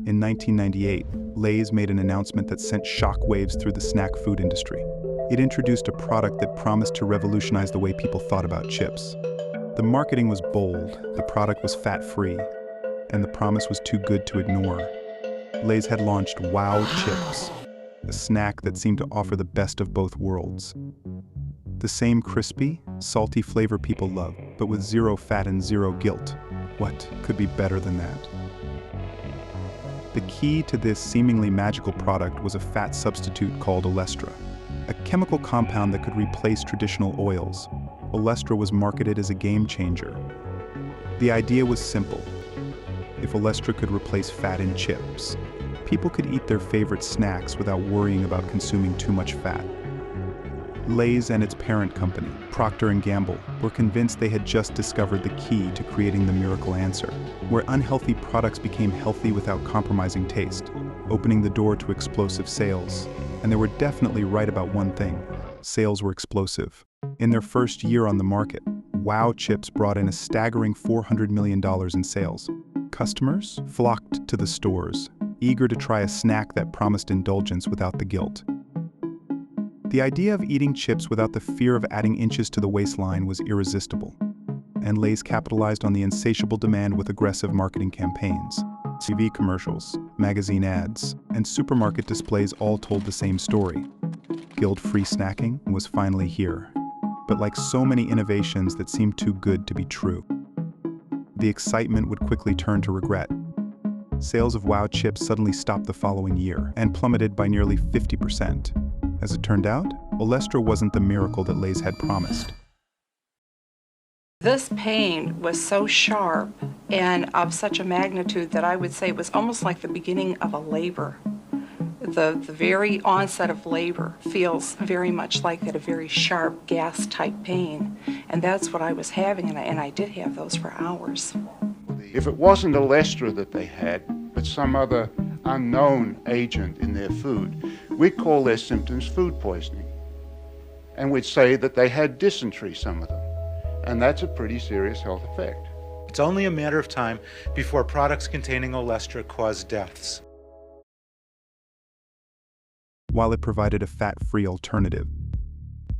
In 1998, Lay's made an announcement that sent shockwaves through the snack food industry. It introduced a product that promised to revolutionize the way people thought about chips. The marketing was bold, the product was fat-free, and the promise was too good to ignore. Lay's had launched Wow Chips, a snack that seemed to offer the best of both worlds. The same crispy, salty flavor people love, but with zero fat and zero guilt. What could be better than that? The key to this seemingly magical product was a fat substitute called Olestra, a chemical compound that could replace traditional oils. Olestra was marketed as a game changer. The idea was simple. If Olestra could replace fat in chips, people could eat their favorite snacks without worrying about consuming too much fat. Lay's and its parent company, Procter Gamble, were convinced they had just discovered the key to creating the miracle answer, where unhealthy products became healthy without compromising taste, opening the door to explosive sales. And they were definitely right about one thing: sales were explosive. In their first year on the market, Wow Chips brought in a staggering $400 million in sales. Customers flocked to the stores, eager to try a snack that promised indulgence without the guilt. The idea of eating chips without the fear of adding inches to the waistline was irresistible, and Lay's capitalized on the insatiable demand with aggressive marketing campaigns. TV commercials, magazine ads, and supermarket displays all told the same story. Guilt-free snacking was finally here. But like so many innovations that seemed too good to be true, the excitement would quickly turn to regret. Sales of Wow Chips suddenly stopped the following year and plummeted by nearly 50%. As it turned out, Olestra wasn't the miracle that Lay's had promised. This pain was so sharp and of such a magnitude that I would say it was almost like the beginning of a labor. The very onset of labor feels very much like that, a very sharp gas-type pain. And that's what I was having, and I did have those for hours. If it wasn't Olestra that they had, but some other unknown agent in their food, we'd call their symptoms food poisoning. And we'd say that they had dysentery, some of them. And that's a pretty serious health effect. It's only a matter of time before products containing Olestra cause deaths. While it provided a fat-free alternative,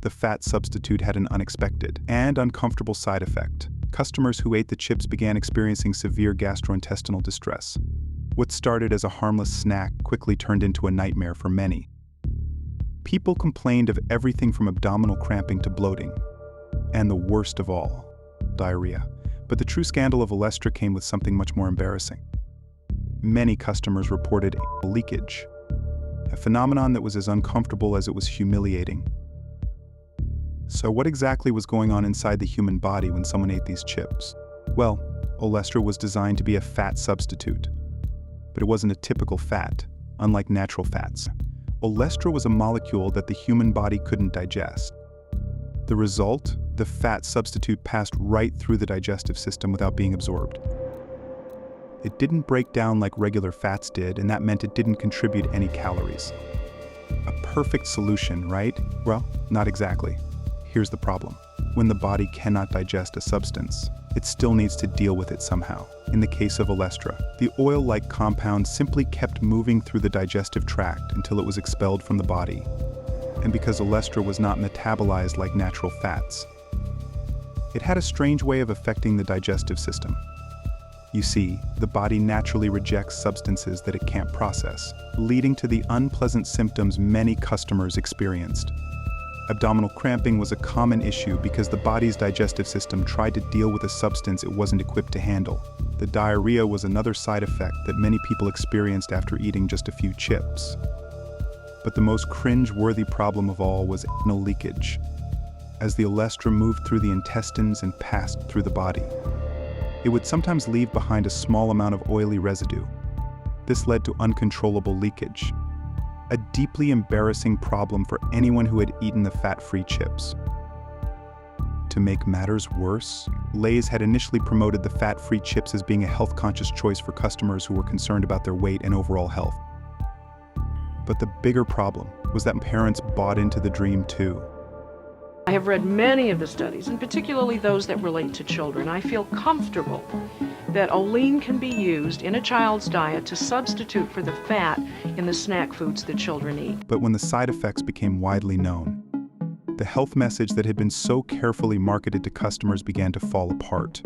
the fat substitute had an unexpected and uncomfortable side effect. Customers who ate the chips began experiencing severe gastrointestinal distress. What started as a harmless snack quickly turned into a nightmare for many. People complained of everything from abdominal cramping to bloating, and the worst of all, diarrhea. But the true scandal of Olestra came with something much more embarrassing. Many customers reported leakage, a phenomenon that was as uncomfortable as it was humiliating. So what exactly was going on inside the human body when someone ate these chips? Well, Olestra was designed to be a fat substitute, but it wasn't a typical fat, unlike natural fats. Olestra was a molecule that the human body couldn't digest. The result, the fat substitute passed right through the digestive system without being absorbed. It didn't break down like regular fats did, and that meant it didn't contribute any calories. A perfect solution, right? Well, not exactly. Here's the problem. When the body cannot digest a substance, it still needs to deal with it somehow. In the case of Olestra, the oil-like compound simply kept moving through the digestive tract until it was expelled from the body. And because Olestra was not metabolized like natural fats, it had a strange way of affecting the digestive system. You see, the body naturally rejects substances that it can't process, leading to the unpleasant symptoms many customers experienced. Abdominal cramping was a common issue because the body's digestive system tried to deal with a substance it wasn't equipped to handle. The diarrhea was another side effect that many people experienced after eating just a few chips. But the most cringe-worthy problem of all was anal leakage, as the Olestra moved through the intestines and passed through the body. It would sometimes leave behind a small amount of oily residue. This led to uncontrollable leakage, a deeply embarrassing problem for anyone who had eaten the fat-free chips. To make matters worse, Lay's had initially promoted the fat-free chips as being a health-conscious choice for customers who were concerned about their weight and overall health. But the bigger problem was that parents bought into the dream too. I have read many of the studies, and particularly those that relate to children. I feel comfortable that Olean can be used in a child's diet to substitute for the fat in the snack foods that children eat. But when the side effects became widely known, the health message that had been so carefully marketed to customers began to fall apart.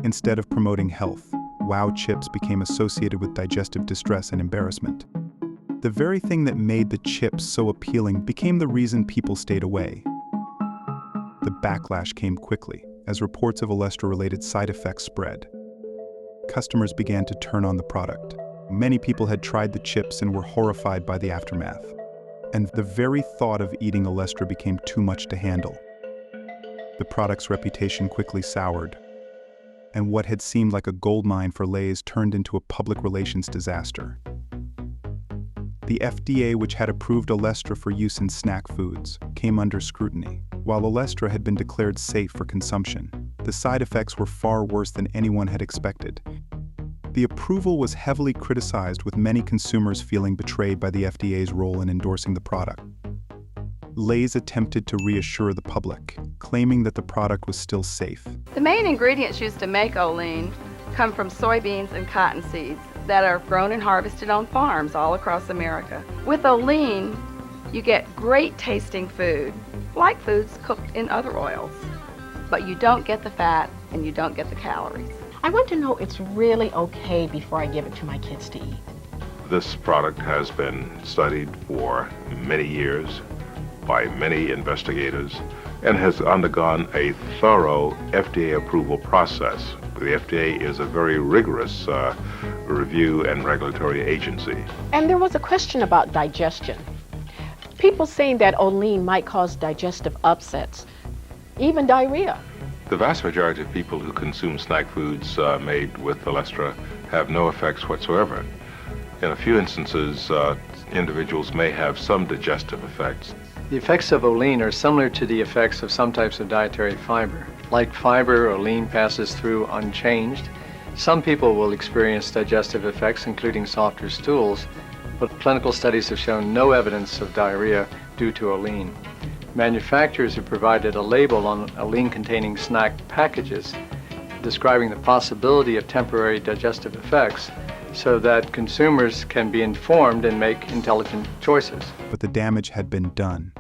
Instead of promoting health, Wow chips became associated with digestive distress and embarrassment. The very thing that made the chips so appealing became the reason people stayed away. The backlash came quickly as reports of Olestra-related side effects spread. Customers began to turn on the product. Many people had tried the chips and were horrified by the aftermath. And the very thought of eating Olestra became too much to handle. The product's reputation quickly soured, and what had seemed like a goldmine for Lay's turned into a public relations disaster. The FDA, which had approved Olestra for use in snack foods, came under scrutiny. While Olestra had been declared safe for consumption, the side effects were far worse than anyone had expected. The approval was heavily criticized, with many consumers feeling betrayed by the FDA's role in endorsing the product. Lay's attempted to reassure the public, claiming that the product was still safe. The main ingredients used to make Olean come from soybeans and cotton seeds that are grown and harvested on farms all across America. With Olean, you get great tasting food, like foods cooked in other oils, but you don't get the fat and you don't get the calories. I want to know it's really okay before I give it to my kids to eat. This product has been studied for many years by many investigators and has undergone a thorough FDA approval process. The FDA is a very rigorous review and regulatory agency. And there was a question about digestion. People saying that Olean might cause digestive upsets, even diarrhea. The vast majority of people who consume snack foods made with Olestra have no effects whatsoever. In a few instances, individuals may have some digestive effects. The effects of Olean are similar to the effects of some types of dietary fiber. Like fiber, Olean passes through unchanged. Some people will experience digestive effects, including softer stools, but clinical studies have shown no evidence of diarrhea due to Olean. Manufacturers have provided a label on Olean-containing snack packages describing the possibility of temporary digestive effects so that consumers can be informed and make intelligent choices. But the damage had been done.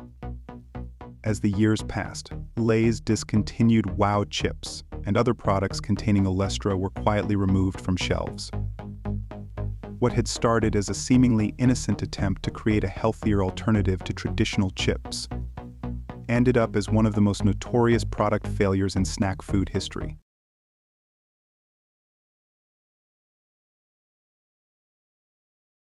As the years passed, Lay's discontinued Wow chips, and other products containing Olestra were quietly removed from shelves. What had started as a seemingly innocent attempt to create a healthier alternative to traditional chips ended up as one of the most notorious product failures in snack food history.